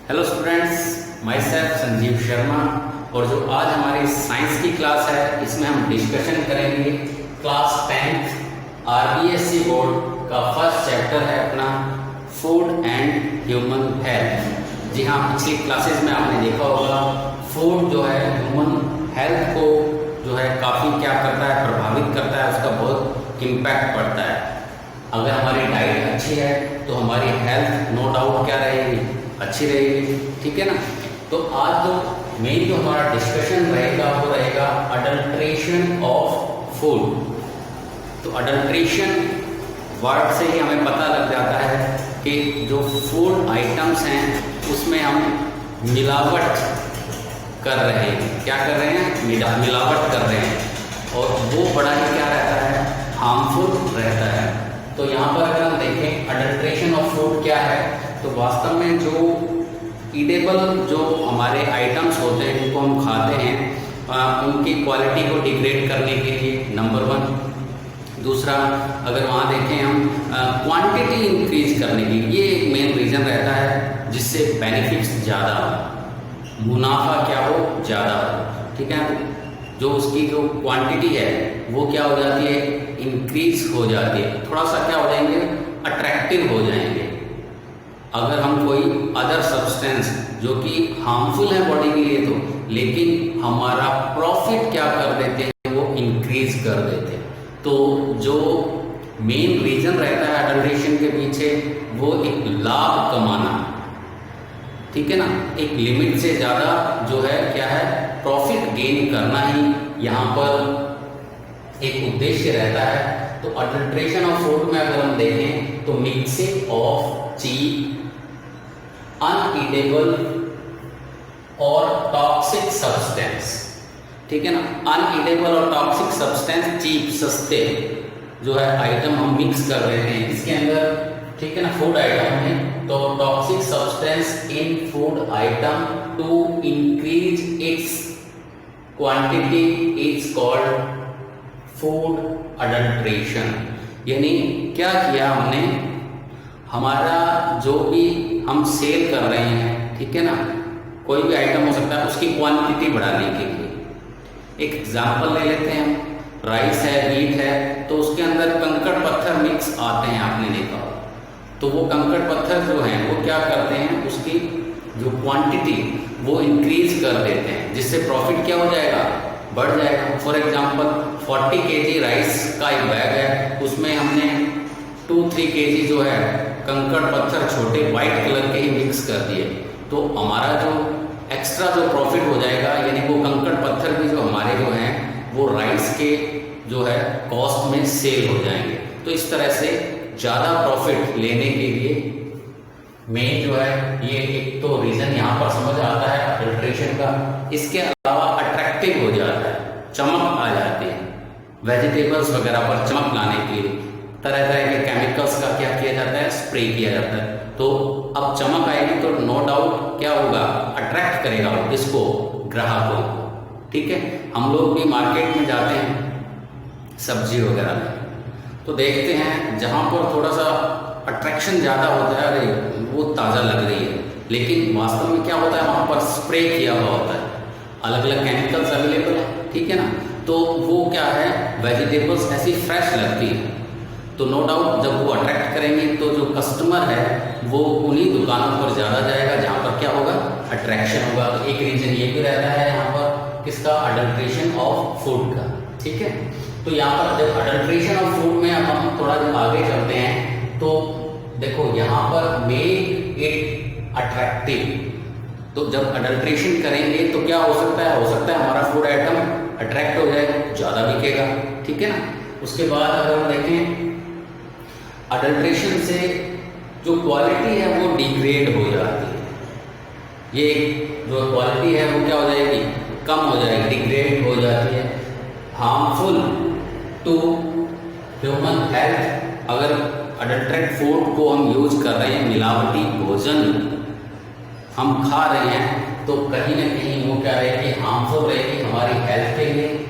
Hello students, my self Sanjeev Sharma. और जो आज हमारी साइंस की क्लास है इसमें हम डिस्कशन करेंगे क्लास 10th आरबीएससी बोर्ड का फर्स्ट चैप्टर है अपना फूड एंड ह्यूमन हेल्थ। जी हाँ, पिछली क्लासेस में आपने देखा होगा फूड जो है ह्यूमन हेल्थ को जो है काफ़ी क्या करता है, प्रभावित करता है, उसका बहुत इम्पैक्ट पड़ता है। अगर हमारी डाइट अच्छी है तो हमारी हेल्थ नो डाउट क्या रहेगी, अच्छी रहेगी। ठीक है ना। तो आज जो मेन जो हमारा डिस्कशन रहेगा वो रहेगा अडल्ट्रेशन ऑफ फूड। तो अडल्ट्रेशन वर्ड से ही हमें पता लग जाता है कि जो फूड आइटम्स हैं उसमें हम मिलावट कर रहे हैं। क्या कर रहे हैं? मिलावट कर रहे हैं और वो बड़ा ही क्या रहता है, हार्मफुल रहता है। तो यहाँ पर अगर हम देखें अडल्ट्रेशन ऑफ फूड क्या है, तो वास्तव में जो ईडेबल जो हमारे आइटम्स होते हैं जिनको हम खाते हैं उनकी क्वालिटी को डिग्रेड करने के लिए नंबर 1। दूसरा, अगर वहाँ देखें हम क्वांटिटी इंक्रीज करने की, ये एक मेन रीज़न रहता है जिससे बेनिफिट्स ज़्यादा हो, मुनाफा क्या हो, ज़्यादा हो। ठीक है। जो उसकी जो क्वांटिटी है वो क्या हो जाती है, इंक्रीज हो जाती है, थोड़ा सा क्या हो जाएंगे, अट्रैक्टिव हो जाएंगे। अगर हम कोई अदर सब्सटेंस जो कि हार्मफुल है बॉडी के लिए तो, लेकिन हमारा प्रॉफिट क्या कर देते हैं, वो इंक्रीज कर देते हैं। तो जो मेन रीजन रहता है अडल्ट्रेशन के पीछे वो एक लाभ कमाना। ठीक है ना। एक लिमिट से ज़्यादा जो है क्या है, प्रॉफिट गेन करना ही यहाँ पर एक उद्देश्य रहता है। तो अडल्ट्रेशन ऑफ फूड में अगर हम देखें तो मिक्सिंग ऑफ चीप, अनईटेबल और टॉक्सिक सब्सटेंस। ठीक है ना। अनईटेबल और टॉक्सिक सब्सटेंस, चीप सस्ते जो है आइटम हम मिक्स कर रहे हैं इसके अंदर। ठीक है ना। फूड आइटम में तो toxic substance in food item to increase its quantity is called food adulteration. यानी क्या किया हमने, हमारा जो भी हम सेल कर रहे हैं, ठीक है ना, कोई भी आइटम हो सकता है, उसकी क्वांटिटी बढ़ाने के लिए। एक एग्जांपल ले लेते हैं हम, राइस है, व्हीट है, तो उसके अंदर कंकड़ पत्थर मिक्स आते हैं, आपने देखा। तो वो कंकड़ पत्थर जो हैं वो क्या करते हैं, उसकी जो क्वांटिटी वो इंक्रीज कर देते हैं, जिससे प्रॉफिट क्या हो जाएगा, बढ़ जाएगा। फॉर एग्जांपल 40 kg राइस का एक बैग है, उसमें हमने 2-3 kg जो है कंकड़ पत्थर छोटे वाइट कलर के ही मिक्स कर दिए, तो हमारा जो एक्स्ट्रा जो प्रॉफिट हो जाएगा, यानी वो कंकड़ पत्थर भी जो हमारे जो हैं वो राइस के जो है कॉस्ट में सेल हो जाएंगे। तो इस तरह से ज़्यादा प्रॉफिट लेने के लिए मेन जो है ये एक तो रीज़न यहाँ पर समझ आता है अडल्ट्रेशन का। इसके अलावा अट्रैक्टिव हो जाता है, चमक आ जाती है। वेजिटेबल्स वगैरह पर चमक लाने के लिए तरह तरह के केमिकल्स का क्या किया जाता है, स्प्रे किया जाता है। तो अब चमक आएगी तो नो डाउट क्या होगा, अट्रैक्ट करेगा इसको, ग्राहकों को। ठीक है। हम लोग भी मार्केट में जाते हैं सब्जी वगैरह में, तो देखते हैं जहाँ पर थोड़ा सा अट्रैक्शन ज़्यादा होता है, अरे वो ताज़ा लग रही है, लेकिन वास्तव में क्या होता है, वहाँ पर स्प्रे किया हुआ होता है, अलग अलग केमिकल्स अवेलेबल है। ठीक है ना। तो वो क्या है, वेजिटेबल्स ऐसी फ्रेश लगती है, तो नो डाउट जब वो अट्रैक्ट करेंगे तो जो कस्टमर है वो उन्हीं दुकानों पर ज़्यादा जाएगा जहाँ पर क्या होगा, अट्रैक्शन होगा। तो एक रीज़न ये भी रहता है यहाँ पर किसका, अडल्ट्रेशन ऑफ फूड का। ठीक है। तो यहाँ पर जब अडल्ट्रेशन ऑफ फूड में अब हम थोड़ा जब आगे चलते हैं तो देखो यहाँ पर मेक इट अट्रैक्टिव। तो जब अडल्ट्रेशन करेंगे तो क्या हो सकता है हमारा फूड आइटम अट्रैक्ट हो जाएगा, ज़्यादा बिकेगा। ठीक है ना। उसके बाद अगर हम देखें अडल्ट्रेशन से जो क्वालिटी है वो डिग्रेड हो जाती है। ये जो क्वालिटी है वो क्या हो जाएगी, कम हो जाएगी, डिग्रेड हो जाती है, हार्मफुल टू ह्यूमन हेल्थ। अगर अडल्ट्रेट फूड को हम यूज कर रहे हैं, मिलावटी भोजन हम खा रहे हैं, तो कहीं ना कहीं वो क्या रहेगी, हार्मफुल रहेगी हमारी हेल्थ के लिए।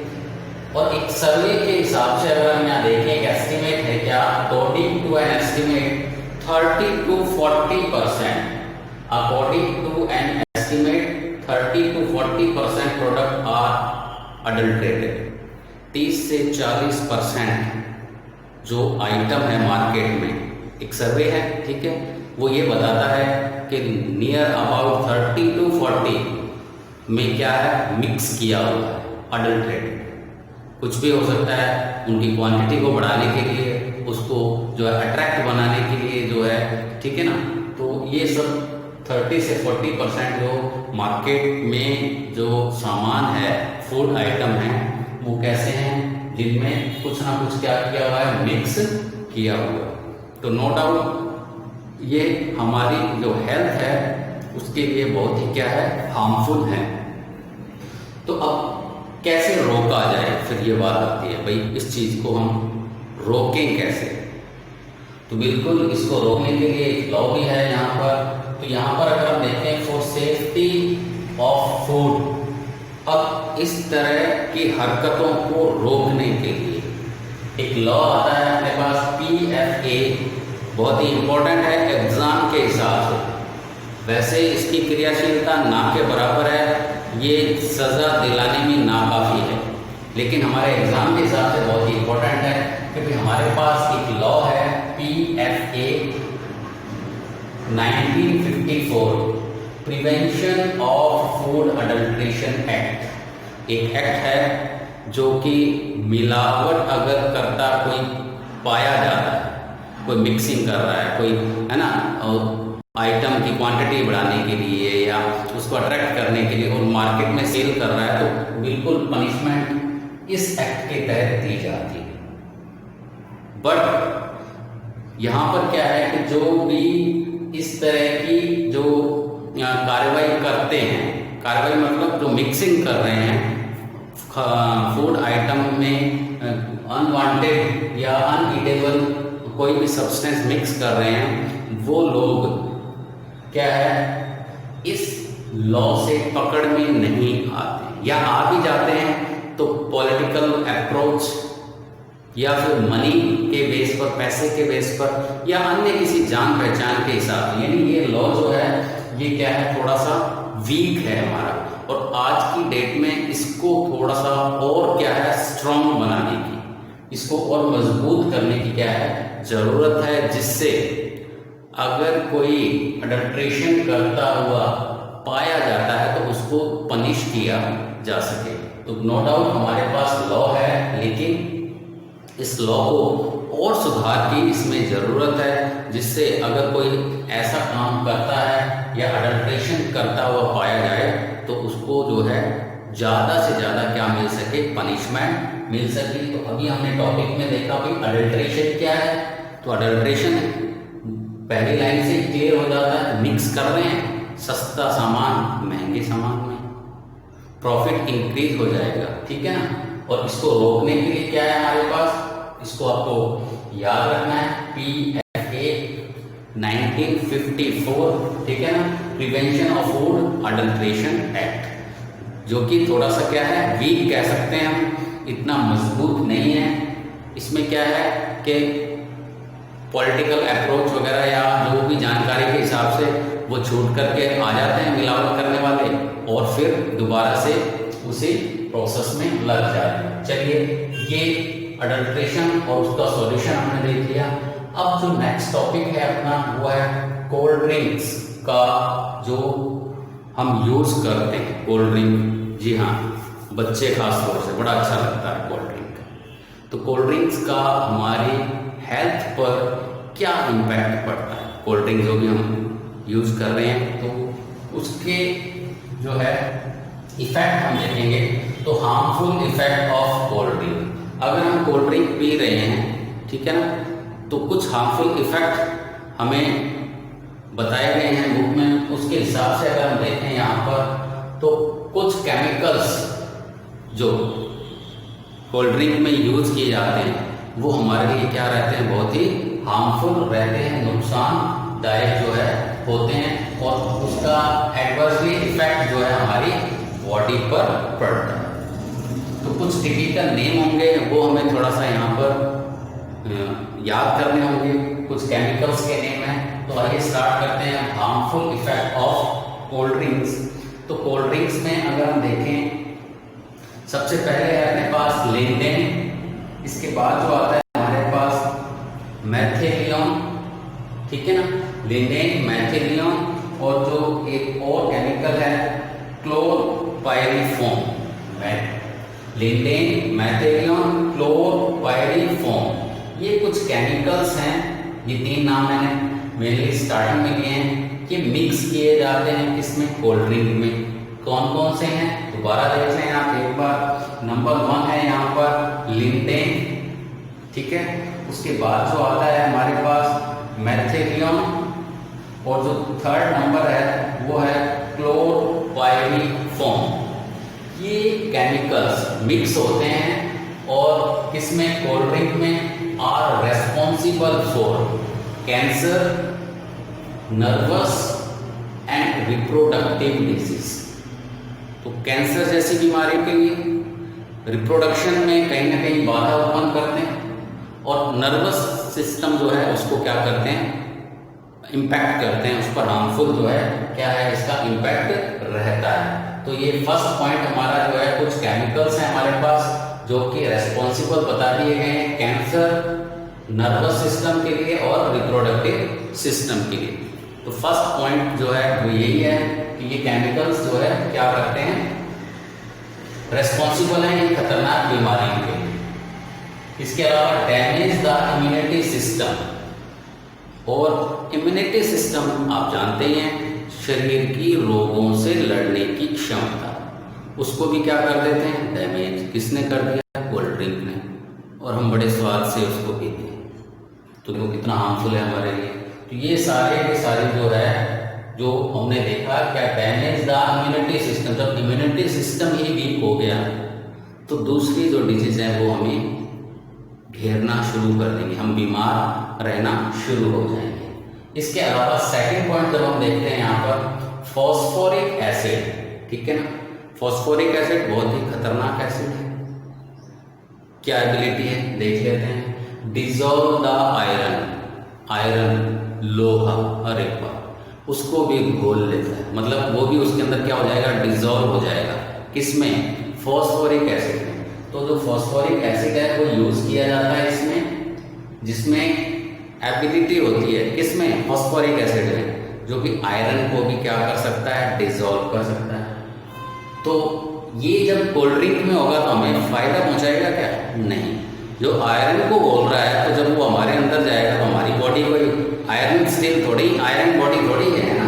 और एक सर्वे के हिसाब से अगर हम यहाँ देखें, एक एस्टिमेट है क्या, according to an estimate 30 to 40%, according to an estimate 30 to 40% product are adulterated. 30 से 40% जो आइटम है मार्केट में, एक सर्वे है, ठीक है, वो ये बताता है कि नियर अबाउट 30 to 40 में क्या है, मिक्स किया हुआ है, अडल्ट्रेटेड। कुछ भी हो सकता है, उनकी क्वांटिटी को बढ़ाने के लिए, उसको जो है अट्रैक्ट बनाने के लिए जो है, ठीक है ना। तो ये सब 30 से 40% जो मार्केट में जो सामान है, फूड आइटम है, वो कैसे हैं, जिनमें कुछ ना कुछ क्या किया हुआ है, मिक्स किया हुआ है। तो नो डाउट ये हमारी जो हेल्थ है उसके लिए बहुत ही क्या है, हार्मफुल है। तो अब कैसे रोका जाए, फिर ये बात आती है भाई इस चीज को हम रोकें कैसे। तो बिल्कुल इसको रोकने के लिए एक लॉ भी है यहाँ पर। तो यहाँ पर अगर हम देखें, फॉर सेफ्टी ऑफ फूड, अब इस तरह की हरकतों को रोकने के लिए एक लॉ आता है अपने पास, PFA, बहुत ही इंपॉर्टेंट है एग्जाम के हिसाब से। वैसे इसकी क्रियाशीलता ना के बराबर है, ये सजा दिलाने में नाकाफी है, लेकिन हमारे एग्जाम के हिसाब से बहुत ही इंपॉर्टेंट है, क्योंकि हमारे पास एक लॉ है PFA 1954, prevention of food adulteration act. एक एक्ट है जो कि मिलावट अगर करता कोई पाया जाता है, कोई मिक्सिंग कर रहा है, कोई है ना, आइटम की क्वांटिटी बढ़ाने के लिए या उसको अट्रैक्ट करने के लिए और मार्केट में सेल कर रहा है, तो बिल्कुल पनिशमेंट इस एक्ट के तहत दी जाती है। बट यहाँ पर क्या है कि जो भी इस तरह की जो कार्रवाई करते हैं, कार्रवाई मतलब जो मिक्सिंग कर रहे हैं फूड आइटम में, अनवांटेड या अनईटेबल कोई भी सब्सटेंस मिक्स कर रहे हैं, वो लोग क्या है, इस लॉ से पकड़ में नहीं आते, या आ भी जाते हैं तो पॉलिटिकल अप्रोच या फिर मनी के बेस पर, पैसे के बेस पर, या अन्य किसी जान पहचान के हिसाब से। यानी ये लॉ जो है ये क्या है, थोड़ा सा वीक है हमारा, और आज की डेट में इसको थोड़ा सा और क्या है, स्ट्रॉन्ग बनाने की, इसको और मजबूत करने की क्या है, जरूरत है, जिससे अगर कोई अडल्ट्रेशन करता हुआ पाया जाता है तो उसको पनिश किया जा सके। तो नो डाउट हमारे पास लॉ है, लेकिन इस लॉ को और सुधार की इसमें ज़रूरत है, जिससे अगर कोई ऐसा काम करता है या अडल्ट्रेशन करता हुआ पाया जाए तो उसको जो है ज़्यादा से ज़्यादा क्या मिल सके, पनिशमेंट मिल सके। तो अभी हमने टॉपिक में देखा भाई अडल्ट्रेशन क्या है। तो अडल्ट्रेशन पहली लाइन से क्लियर हो जाता है, मिक्स कर रहे हैं सस्ता सामान महंगे सामान में, प्रॉफिट इंक्रीज हो जाएगा, ठीक है ना। और इसको रोकने के लिए क्या है हमारे पास, इसको आपको याद रखना है, PFA 1954, ठीक है ना, prevention of food adulteration act, जो कि थोड़ा सा क्या है, वीक कह सकते हैं हम, इतना मजबूत नहीं है। इसमें क्या है कि पॉलिटिकल अप्रोच वगैरह या जो भी जानकारी के हिसाब से वो छूट करके आ जाते हैं मिलावट करने वाले, और फिर दोबारा से उसी प्रोसेस में लग जाते हैं। चलिए, ये अडल्ट्रेशन और उसका सॉल्यूशन हमने देख लिया। अब जो नेक्स्ट टॉपिक है अपना, वो है कोल्ड ड्रिंक्स का, जो हम यूज करते हैं कोल्ड ड्रिंक। जी हाँ, बच्चे खास तौर से बड़ा अच्छा लगता है कोल्ड ड्रिंक। तो कोल्ड ड्रिंक्स का हमारी हेल्थ पर क्या इम्पैक्ट पड़ता है, कोल्ड ड्रिंक जो भी हम यूज कर रहे हैं, तो उसके जो है इफेक्ट हम देखेंगे। तो harmful effect of cold drink, अगर हम कोल्ड ड्रिंक पी रहे हैं, ठीक है ना, तो कुछ हार्मफुल इफेक्ट हमें बताए गए हैं बुक में। उसके हिसाब से अगर हम देखें यहाँ पर, तो कुछ केमिकल्स जो कोल्ड ड्रिंक में यूज किए जाते हैं वो हमारे लिए क्या रहते हैं, बहुत ही हार्मफुल रहते हैं, नुकसानदायक जो है होते हैं, और उसका एडवर्सली इफेक्ट जो है हमारी बॉडी पर पड़ता है। तो कुछ टिपिकल नेम होंगे, वो हमें थोड़ा सा यहाँ पर याद करने होंगे। कुछ केमिकल्स के नेम हैं। तो आइए स्टार्ट करते हैं, harmful effect of cold drinks, तो कोल्ड ड्रिंक्स में अगर हम देखें सबसे पहले है अपने पास लिंडेन, इसके बाद जो आता है हमारे पास मेथिलियन, ठीक है ना, लिंडेन मेथिलियन, और जो एक और केमिकल है क्लोरपाइरीफॉर्म, लिंडेन मेथिलियन क्लोरपाइरीफॉर्म, ये कुछ केमिकल्स हैं, ये 3 नाम मैंने मेनली स्टार्टिंग में लिए हैं, ये मिक्स किए जाते हैं किसमें, कोल्ड ड्रिंक में। कौन कौन से हैं दोबारा देख लें आप एक बार। नंबर 1 है यहाँ पर लिंडेन, ठीक है, उसके बाद जो आता है हमारे पास मेथिलियन, और जो 3rd नंबर है वो है क्लोरपाइरीफॉर्म। ये केमिकल्स मिक्स होते हैं और किसमें, कोल्ड ड्रिंक में, are responsible for cancer, nervous and reproductive disease. तो कैंसर जैसी बीमारी के लिए, रिप्रोडक्शन में कहीं ना कहीं बाधा उत्पन्न करते हैं, और नर्वस सिस्टम जो है उसको क्या करते हैं, इम्पैक्ट करते हैं, उस पर हार्मफुल जो है क्या है, इसका इम्पैक्ट रहता है। तो ये फर्स्ट पॉइंट हमारा जो है, कुछ केमिकल्स हैं हमारे पास जो कि रेस्पॉन्सिबल बता दिए गए हैं कैंसर, नर्वस सिस्टम के लिए और रिप्रोडक्टिव सिस्टम के लिए। तो फर्स्ट पॉइंट जो है वो यही है कि ये केमिकल्स जो है क्या करते हैं, रेस्पॉन्सिबल हैं इन खतरनाक बीमारियों के लिए। इसके अलावा डैमेज द इम्यूनिटी सिस्टम, और इम्यूनिटी सिस्टम आप जानते ही हैं, शरीर की रोगों से लड़ने की क्षमता, उसको भी क्या कर देते हैं, डैमेज। किसने कर दिया, कोल्ड ड्रिंक ने, और हम बड़े स्वाद से उसको पीते हैं, तो वो कितना हार्मफुल है हमारे लिए। तो ये सारे के सारे जो है, जो हमने देखा क्या, डैमेज द इम्यूनिटी सिस्टम। जब इम्यूनिटी सिस्टम ही वीक हो गया तो दूसरी जो डिजीज है वो हमें घेरना शुरू कर देंगे, हम बीमार रहना शुरू हो जाएंगे। इसके अलावा सेकंड पॉइंट जब हम देखते हैं यहाँ पर, फॉस्फोरिक एसिड, ठीक है ना, फॉस्फोरिक एसिड बहुत ही खतरनाक एसिड है। क्या एबिलिटी है देख लेते हैं, डिजोल्व द आयरन, आयरन लोहा, अरे वाह, उसको भी घोल लेता है, मतलब वो भी उसके अंदर क्या हो जाएगा, डिजोल्व हो जाएगा। किसमें, फॉस्फोरिक एसिड में। तो जो फॉस्फोरिक एसिड है वो यूज किया जाता है इसमें, जिसमें एबिलिटी होती है किसमें, फॉस्फोरिक एसिड में, जो कि आयरन को भी क्या कर सकता है, डिजोल्व कर सकता है। तो ये जब कोल्ड ड्रिंक में होगा तो हमें फायदा पहुंचाएगा क्या, नहीं। जो आयरन को बोल रहा है, तो जब वो हमारे अंदर जाएगा तो हमारी बॉडी को, आयरन स्टील थोड़ी, आयरन बॉडी थोड़ी है ना,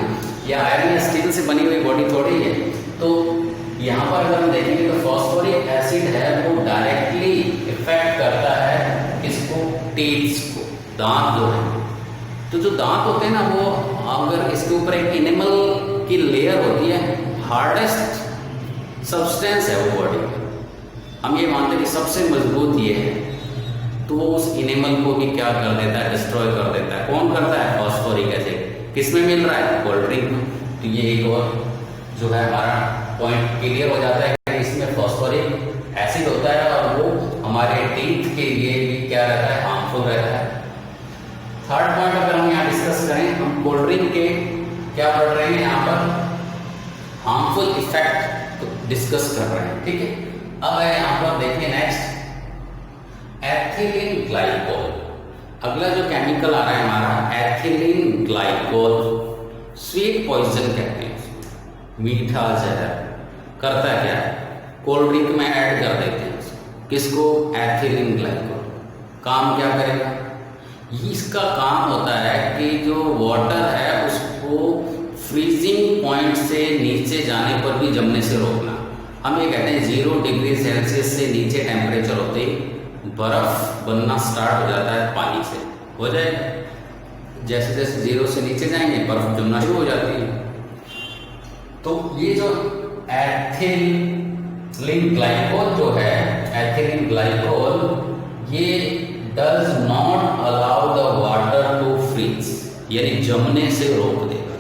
या आयरन या स्टील से बनी हुई बॉडी थोड़ी है। तो यहाँ पर अगर हम देखेंगे तो फॉस्फोरिक एसिड है वो डायरेक्टली इफेक्ट करता है किसको, टीथ्स को, दांत जो है। तो जो दांत होते हैं ना, वो अगर इसके ऊपर एक एनिमल की लेयर होती है, हार्डेस्ट सब्सटेंस है वो बॉडी में, हम ये मानते हैं कि सबसे मजबूत ये है, तो वो उस एनिमल को भी क्या कर देता है, डिस्ट्रॉय कर देता है। कौन करता है, फॉस्फोरिक एसिड। किसमें मिल रहा है, कोल्ड ड्रिंक में। तो ये एक और जो है हमारा पॉइंट क्लियर हो जाता है कि इसमें फॉस्फोरिक एसिड होता है और वो हमारे टीथ के लिए भी क्या रहता है, हार्मफुल रहता है। थर्ड पॉइंट अगर हम यहाँ डिस्कस करें, हम कोल्ड ड्रिंक के क्या पढ़ रहे हैं यहाँ पर, हार्मफुल इफेक्ट तो डिस्कस कर रहे हैं, ठीक है। अब यहाँ पर देखिए नेक्स्ट, एथिलीन ग्लाइकोल। अगला जो केमिकल आ रहा है हमारा, एथिलीन ग्लाइकोल, स्वीट पॉइजन कहते हैं, मीठा जहर। करता क्या है, कोल्ड ड्रिंक में ऐड कर देते हैं किसको, एथिलीन ग्लाइकोल। काम क्या करेगा, इसका काम होता है कि जो वाटर है उसको फ्रीजिंग पॉइंट से नीचे जाने पर भी जमने से रोकना। हम ये कहते हैं 0 डिग्री सेल्सियस से नीचे टेम्परेचर होते ही बर्फ बनना स्टार्ट हो जाता है, पानी से हो जाएगा। जैसे जैसे 0 से नीचे जाएंगे बर्फ जमना शुरू हो जाती है। तो ये जो एथिलीन ग्लाइकोल जो है, एथिलीन ग्लाइकोल, ये does not allow the water to freeze, यानी जमने से रोक देगा।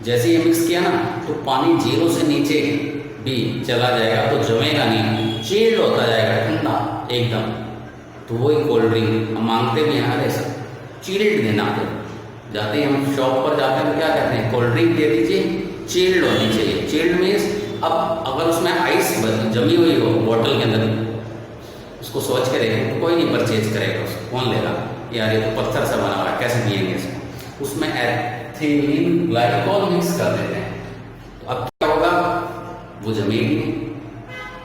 जैसे ये मिक्स किया ना, तो पानी 0 से नीचे भी चला जाएगा तो जमेगा नहीं, चिल्ड होता जाएगा, ठंडा एकदम। तो वही कोल्ड ड्रिंक हम मांगते भी हैं, ऐसा चिल्ड देना। तो जाते ही हम शॉप पर जाते हैं तो क्या कहते हैं, कोल्ड ड्रिंक दे दीजिए चिल्ड होनी चाहिए। चिल्ड मीन्स अब अगर उसमें आइस जमी हुई हो बॉटल के अंदर, उसको सोच के देखें तो कोई नहीं परचेज करेगा उसको, कौन लेगा, यार ये तो पत्थर से बना हुआ है कैसे पिएंगे इसको। उसमें एथिलीन ग्लाइकोल मिक्स कर देते हैं, तो अब क्या होगा, वो जमेगी नहीं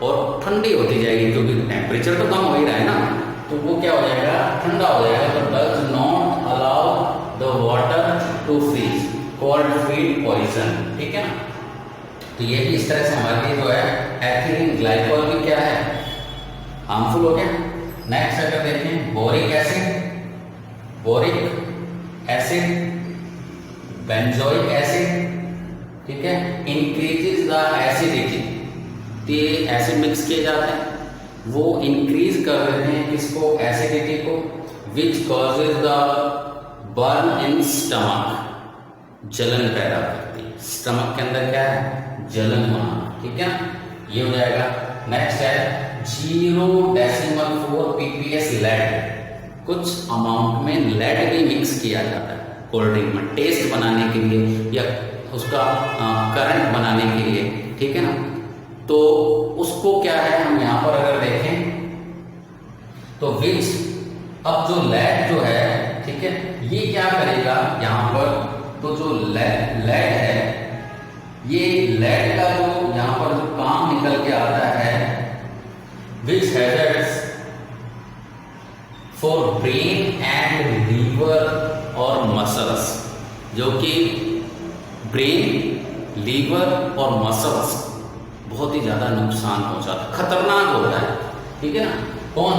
और ठंडी होती जाएगी, क्योंकि टेम्परेचर तो कम हो ही रहा है ना, तो वो क्या हो जाएगा, ठंडा हो जाएगा। तो does not allow the water to freeze, cold feed poison, ठीक है ना। तो ये भी इस तरह से हमारे लिए जो है एथिलीन ग्लाइकोल भी क्या है, हार्मफुल हो गया। नेक्स्ट अगर देखें बोरिक एसिड, बेंजोइक एसिड, ठीक है, इंक्रीजेस द एसिडिटी, ये एसिड मिक्स किए जाते हैं, वो इंक्रीज कर रहे हैं किसको, एसिडिटी को, which causes the burn in stomach, जलन पैदा करती है, स्टमक के अंदर क्या है, जलन होना, ठीक है, ये हो जाएगा। नेक्स्ट है 0.4 ppm लेड, कुछ अमाउंट में लेड भी मिक्स किया जाता है कोल्ड ड्रिंक में, टेस्ट बनाने के लिए या उसका करंट बनाने के लिए, ठीक है ना। तो उसको क्या है, हम यहाँ पर अगर देखें तो विच, अब जो लेड जो है, ठीक है, ये क्या करेगा यहाँ पर, तो जो लेड है, ये लेड का जो यहाँ पर जो काम निकल के आता है, which hazards for brain and liver और मसल्स, जो कि ब्रेन, लीवर और मसल्स बहुत ही ज्यादा नुकसान पहुंचाता है, खतरनाक होता है, ठीक है ना। कौन,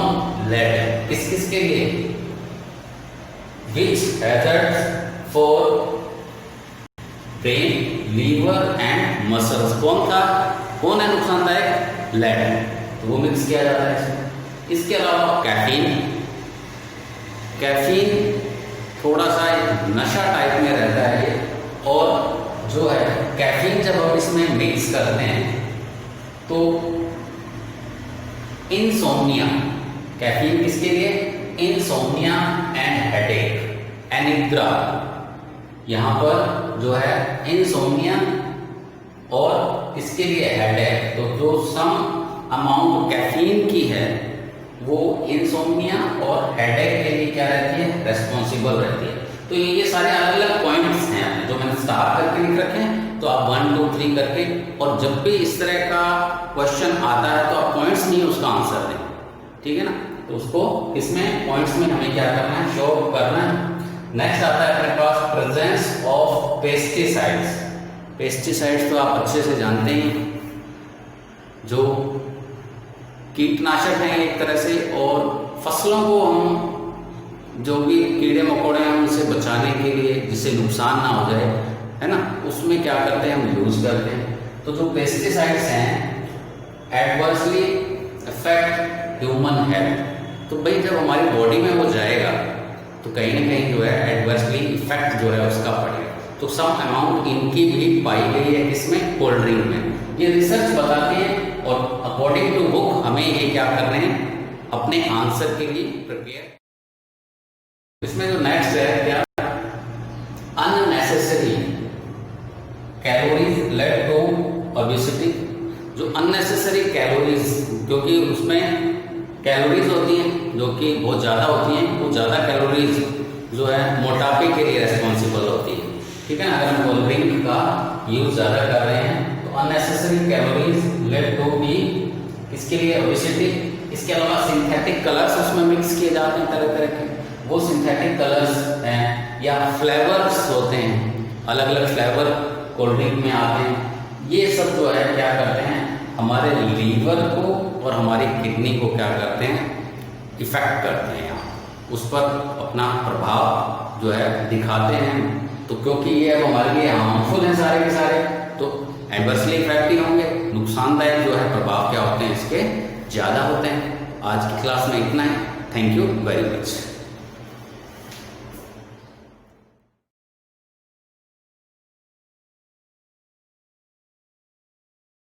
लेड, किस किस के लिए, which hazards for brain, liver and muscles, कौन है नुकसानदायक, लेड, तो वो मिक्स किया जाता है इसमें। इसके अलावा कैफीन थोड़ा सा नशा टाइप में रहता है ये, और जो है कैफीन जब हम इसमें मिक्स करते हैं तो इंसोम्निया, कैफीन किसके लिए, इंसोम्निया एंड हेडेक, एनिद्रा, यहाँ पर जो है इंसोम्निया और इसके लिए हेडेक, तो जो सम अमाउंट कैफीन की है वो इंसोम्निया और हेडेक के लिए क्या रहती है, रेस्पॉन्सिबल रहती है। तो ये सारे अलग अलग पॉइंट्स हैं जो मैंने स्टार करके लिख रखे हैं, तो आप 1 2 3 करके, और जब भी इस तरह का क्वेश्चन आता है तो आप पॉइंट्स नहीं उसका आंसर दें, ठीक है ना। तो उसको इसमें पॉइंट्स में हमें क्या करना है, शो करना है। नेक्स्ट आता है अपने पास प्रेजेंस ऑफ पेस्टिसाइड्स। पेस्टिसाइड्स तो आप अच्छे से जानते हैं, जो कीटनाशक हैं एक तरह से, और फसलों को हम जो भी कीड़े मकोड़े हैं उनसे बचाने के लिए, जिससे नुकसान ना हो जाए, है ना, उसमें क्या करते हैं, हम यूज करते हैं। तो जो पेस्टिसाइड्स हैं एडवर्सली अफेक्ट ह्यूमन हेल्थ, तो भाई जब हमारी बॉडी में वो जाएगा तो कहीं ना कहीं जो है एडवर्सली इफेक्ट जो है उसका पड़ेगा। तो सम अमाउंट इनकी भी पाई गई है इसमें, कोल्ड ड्रिंक में, ये रिसर्च बताती है, और अकॉर्डिंग टू बुक हमें ये क्या करने हैं, अपने आंसर के लिए प्रिपेयर। इसमें जो नेक्स्ट है क्या, unnecessary calories lead to obesity, जो अननेसेसरी कैलोरीज, क्योंकि उसमें कैलोरीज होती हैं जो कि बहुत ज़्यादा होती हैं, वो ज़्यादा कैलोरीज जो है मोटापे के लिए रेस्पॉन्सिबल होती है, ठीक है ना। अगर हम कोल्ड ड्रिंक का यूज ज़्यादा कर रहे हैं तो unnecessary calories lead to be, इसके लिए ओबेसिटी। इसके अलावा सिंथेटिक कलर्स उसमें मिक्स किए जाते हैं तरह तरह के, वो सिंथेटिक कलर्स हैं, या फ्लेवर्स होते हैं, अलग अलग फ्लेवर कोल्ड ड्रिंक में आते हैं, ये सब जो है क्या करते हैं, हमारे लीवर को और हमारी किडनी को क्या करते हैं, इफेक्ट करते हैं, उस पर अपना प्रभाव जो है दिखाते हैं। तो क्योंकि ये अब हमारे लिए हार्मफुल हैं सारे के सारे, तो एडवर्सली इफेक्ट ही होंगे, नुकसानदायक जो है प्रभाव क्या होते हैं इसके ज़्यादा होते हैं। आज की क्लास में इतना है, थैंक यू वेरी मच।